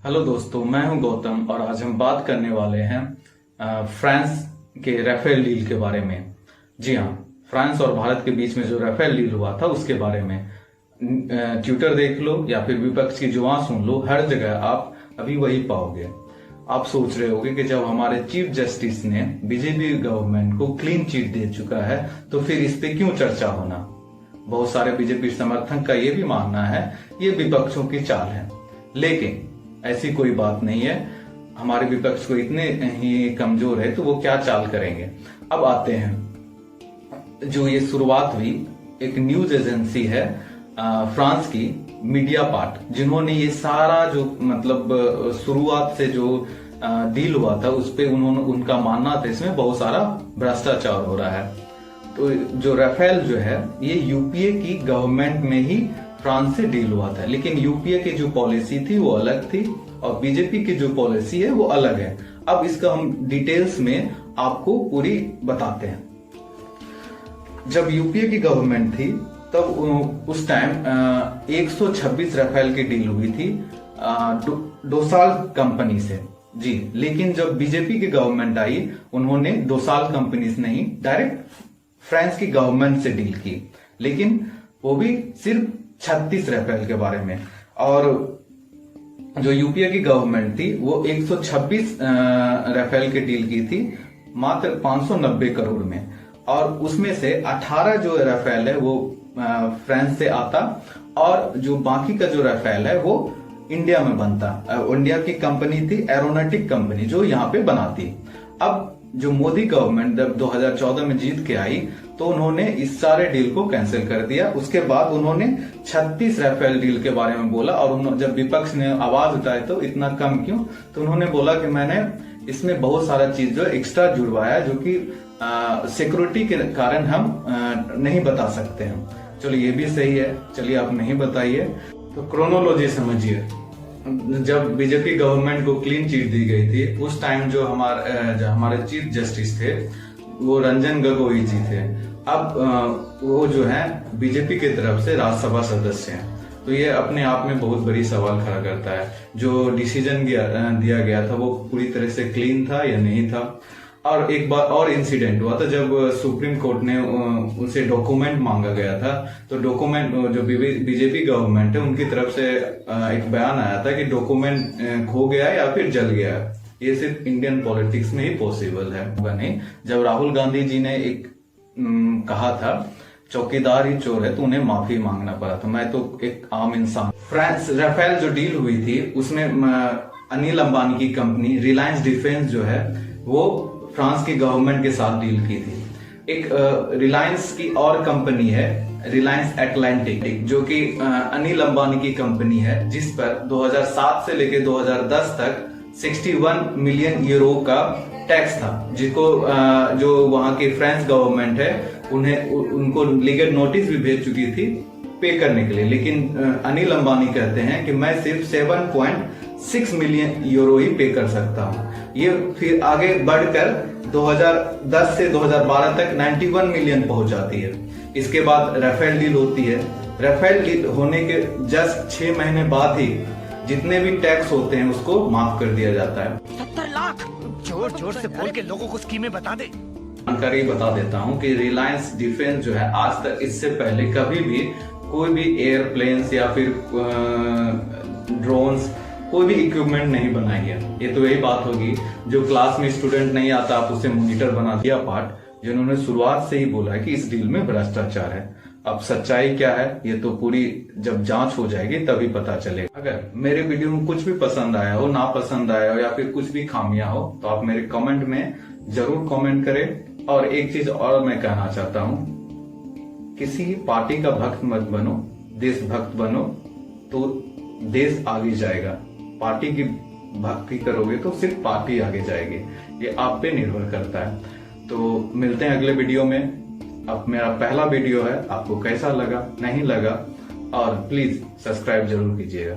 Hello दोस्तों, मैं हूं गौतम और आज हम बात करने वाले हैं फ्रांस के राफेल डील के बारे में। जी हाँ, फ्रांस और भारत के बीच में जो राफेल डील हुआ था उसके बारे में। ट्विटर देख लो या फिर विपक्ष की जुबान सुन लो, हर जगह आप अभी वही पाओगे। आप सोच रहे होगे कि जब हमारे चीफ जस्टिस ने बीजेपी गवर्नमेंट को क्लीन चिट दे चुका है तो फिर इस पे क्यों चर्चा होना। बहुत सारे बीजेपी समर्थक का ये भी मानना है ये विपक्षों की चाल है, लेकिन ऐसी कोई बात नहीं है। हमारे विपक्ष को इतने ही कमजोर है तो वो क्या चाल करेंगे। अब आते हैं, जो ये शुरुआत हुई, एक न्यूज एजेंसी है फ्रांस की मीडिया पार्ट, जिन्होंने ये सारा जो मतलब शुरुआत से जो डील हुआ था उस पे उनका मानना था इसमें बहुत सारा भ्रष्टाचार हो रहा है। तो जो राफेल जो है ये यूपीए की गवर्नमेंट में ही फ्रांस से डील हुआ था, लेकिन यूपीए की जो पॉलिसी थी वो अलग थी और बीजेपी की जो पॉलिसी है वो अलग है। अब इसका हम डिटेल्स में आपको पूरी बताते हैं। जब यूपीए की गवर्नमेंट थी तब उस टाइम 126 राफेल की डील हुई थी डोसाल कंपनी से। जी, लेकिन जब बीजेपी की गवर्नमेंट आई उन्होंने डोसाल कंपनी से नहीं, डायरेक्ट फ्रांस की गवर्नमेंट से डील की, लेकिन वो भी सिर्फ 36 राफेल के बारे में। और जो यूपीए की गवर्नमेंट थी वो 126 राफेल की डील की थी मात्र 590 करोड़ में, और उसमें से 18 जो राफेल है वो फ्रांस से आता और जो बाकी का जो राफेल है वो इंडिया में बनता। इंडिया की कंपनी थी एरोनॉटिक कंपनी जो यहाँ पे बनाती। अब जो मोदी गवर्नमेंट जब 2014 में जीत के आई तो उन्होंने इस सारे डील को कैंसिल कर दिया। उसके बाद उन्होंने 36 राफेल डील के बारे में बोला, और जब विपक्ष ने आवाज उठाई तो इतना कम क्यों, तो उन्होंने बोला कि मैंने इसमें बहुत सारा चीज जो एक्स्ट्रा जुड़वाया जो कि सिक्योरिटी के कारण हम नहीं बता सकते हैं। चलिए ये भी सही है, चलिए आप नहीं बताइए। तो क्रोनोलॉजी समझिए, जब बीजेपी गवर्नमेंट को क्लीन चिट दी गई थी उस टाइम जो हमारे चीफ जस्टिस थे वो रंजन गोगोई जी थे। अब वो जो है बीजेपी की तरफ से राज्यसभा सदस्य हैं, तो ये अपने आप में बहुत बड़ी सवाल खड़ा करता है। जो डिसीजन दिया गया था वो पूरी तरह से क्लीन था या नहीं था। और एक बार और इंसिडेंट हुआ था जब सुप्रीम कोर्ट ने उनसे डॉक्यूमेंट मांगा गया था, तो डॉक्यूमेंट जो बीजेपी गवर्नमेंट है उनकी तरफ से एक बयान आया था कि डॉक्यूमेंट खो गया या फिर जल गया। ये सिर्फ इंडियन पॉलिटिक्स में ही पॉसिबल है। नहीं, जब राहुल गांधी जी ने एक कहा था चौकीदार ही चोर है तो उन्हें माफी मांगना पड़ा था, मैं तो एक आम इंसान। फ्रांस राफेल जो डील हुई थी उसमें अनिल अंबानी की कंपनी रिलायंस डिफेंस जो है वो फ्रांस की गवर्नमेंट के साथ डील की थी। एक रिलायंस की और कंपनी है रिलायंस एटलांटिक जो कि अनिल अंबानी की कंपनी है, जिस पर 2007 से लेकर 2010 तक 61 मिलियन यूरो का टैक्स था, जिसको जो वहां की फ्रांस गवर्नमेंट है उनको लीगल नोटिस भी भेज चुकी थी पे करने के लिए। लेकिन अनिल अंबानी कहते हैं कि मैं सिर्फ 7.6 मिलियन यूरो ही पे कर सकता हूँ। ये फिर आगे बढ़कर 2010 से 2012 तक 91 मिलियन पहुंच जाती है। इसके बाद राफेल डील होती है। राफेल डील होने के जस्ट 6 महीने बाद ही जितने भी टैक्स होते हैं उसको माफ कर दिया जाता है। 70 लाख। जोर जोर से बोल के लोगों को स्कीमें बता दे। जानकारी बता देता हूँ कि रिलायंस डिफेंस जो है आज तक इससे पहले कभी भी कोई भी एयरप्लेन्स या फिर ड्रोन्स कोई भी इक्विपमेंट नहीं बनाई है। ये तो यही बात होगी, जो क्लास में स्टूडेंट नहीं आता आप उसे मॉनिटर बना दिया पार्ट, जिन्होंने शुरुआत से ही बोला है कि इस डील में भ्रष्टाचार है। अब सच्चाई क्या है ये तो पूरी जब जांच हो जाएगी तभी पता चलेगा। अगर मेरे वीडियो में कुछ भी पसंद आया हो, ना पसंद आया हो या फिर कुछ भी खामियां हो तो आप मेरे कमेंट में जरूर कमेंट करें। और एक चीज और मैं कहना चाहता हूँ, किसी पार्टी का भक्त मत बनो, देशभक्त बनो तो देश आगे जाएगा। पार्टी की भक्ति करोगे तो सिर्फ पार्टी आगे जाएगी, ये आप पे निर्भर करता है। तो मिलते हैं अगले वीडियो में। अब मेरा पहला वीडियो है, आपको कैसा लगा नहीं लगा, और प्लीज सब्सक्राइब जरूर कीजिएगा।